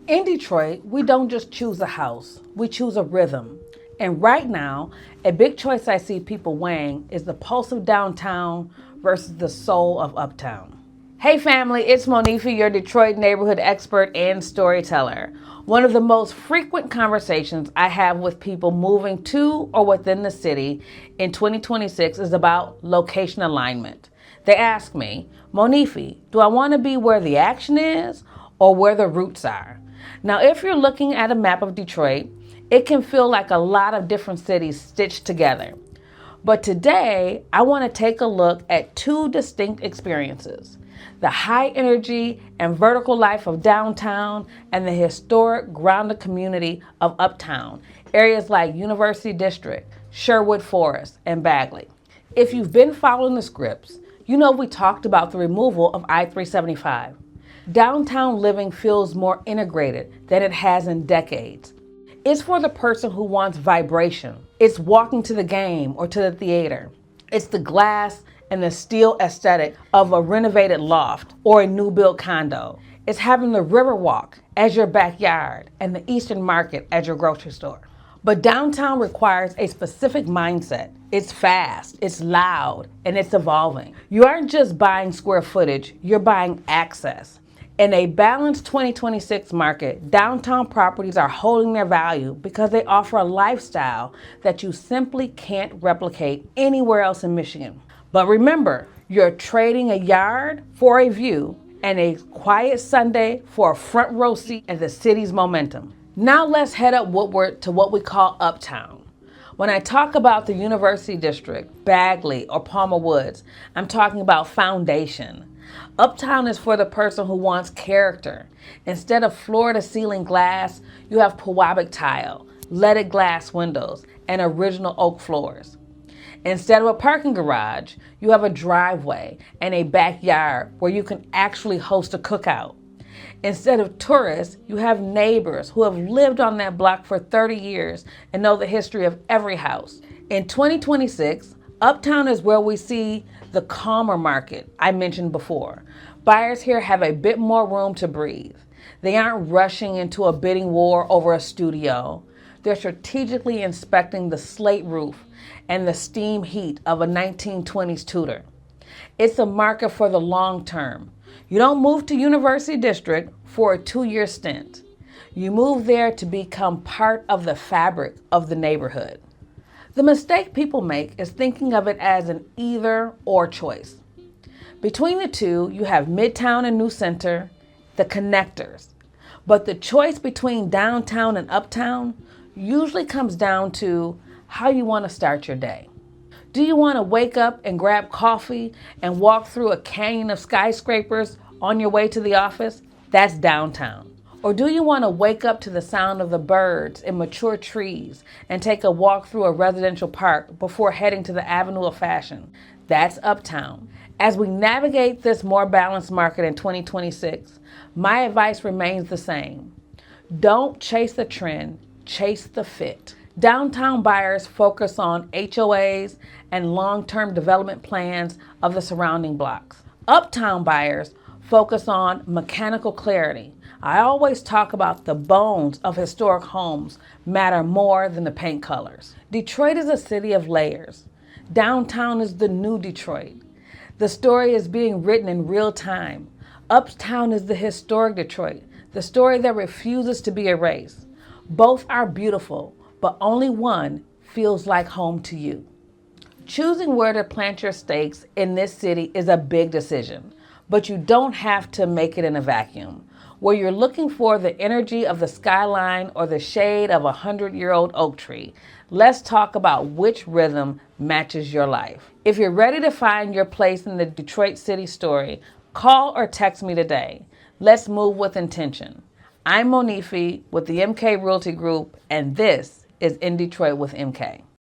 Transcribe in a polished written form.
In Detroit, we don't just choose a house, we choose a rhythm. And right now, a big choice I see people weighing is the pulse of downtown versus the soul of uptown. Hey family, it's Monife, your Detroit neighborhood expert and storyteller. One of the most frequent conversations I have with people moving to or within the city in 2026 is about location alignment. They ask me, Monife, do I want to be where the action is or where the roots are? Now, if you're looking at a map of Detroit, it can feel like a lot of different cities stitched together. But today, I want to take a look at two distinct experiences: the high energy and vertical life of downtown and the historic grounded community of uptown, areas like University District, Sherwood Forest, and Bagley. If you've been following the scripts, you know we talked about the removal of I-375. Downtown living feels more integrated than it has in decades. It's for the person who wants vibration. It's walking to the game or to the theater. It's the glass and the steel aesthetic of a renovated loft or a new built condo. It's having the Riverwalk as your backyard and the Eastern Market as your grocery store. But downtown requires a specific mindset. It's fast, it's loud, and it's evolving. You aren't just buying square footage, you're buying access. In a balanced 2026 market, downtown properties are holding their value because they offer a lifestyle that you simply can't replicate anywhere else in Michigan. But remember, you're trading a yard for a view and a quiet Sunday for a front row seat at the city's momentum. Now let's head up Woodward to what we call Uptown. When I talk about the University District, Bagley, or Palmer Woods, I'm talking about foundation. Uptown is for the person who wants character. Instead of floor-to-ceiling glass, you have Pewabic tile, leaded glass windows, and original oak floors. Instead of a parking garage, you have a driveway and a backyard where you can actually host a cookout. Instead of tourists, you have neighbors who have lived on that block for 30 years and know the history of every house. In 2026, Uptown is where we see the calmer market I mentioned before. Buyers here have a bit more room to breathe. They aren't rushing into a bidding war over a studio. They're strategically inspecting the slate roof and the steam heat of a 1920s Tudor. It's a market for the long term. You don't move to University District for a 2-year stint. You move there to become part of the fabric of the neighborhood. The mistake people make is thinking of it as an either or choice. Between the two, you have Midtown and New Center, the connectors. But the choice between downtown and uptown usually comes down to how you want to start your day. Do you want to wake up and grab coffee and walk through a canyon of skyscrapers on your way to the office? That's downtown. Or do you want to wake up to the sound of the birds and mature trees and take a walk through a residential park before heading to the Avenue of Fashion? That's uptown. As we navigate this more balanced market in 2026, my advice remains the same. Don't chase the trend, chase the fit. Downtown buyers focus on HOAs and long-term development plans of the surrounding blocks. Uptown buyers focus on mechanical clarity. I always talk about the bones of historic homes matter more than the paint colors. Detroit is a city of layers. Downtown is the new Detroit. The story is being written in real time. Uptown is the historic Detroit, the story that refuses to be erased. Both are beautiful, but only one feels like home to you. Choosing where to plant your stakes in this city is a big decision, but you don't have to make it in a vacuum. Where you're looking for the energy of the skyline or the shade of a 100-year-old oak tree, let's talk about which rhythm matches your life. If you're ready to find your place in the Detroit city story, call or text me today. Let's move with intention. I'm Monife with the MK Realty Group, and this is In Detroit with MK.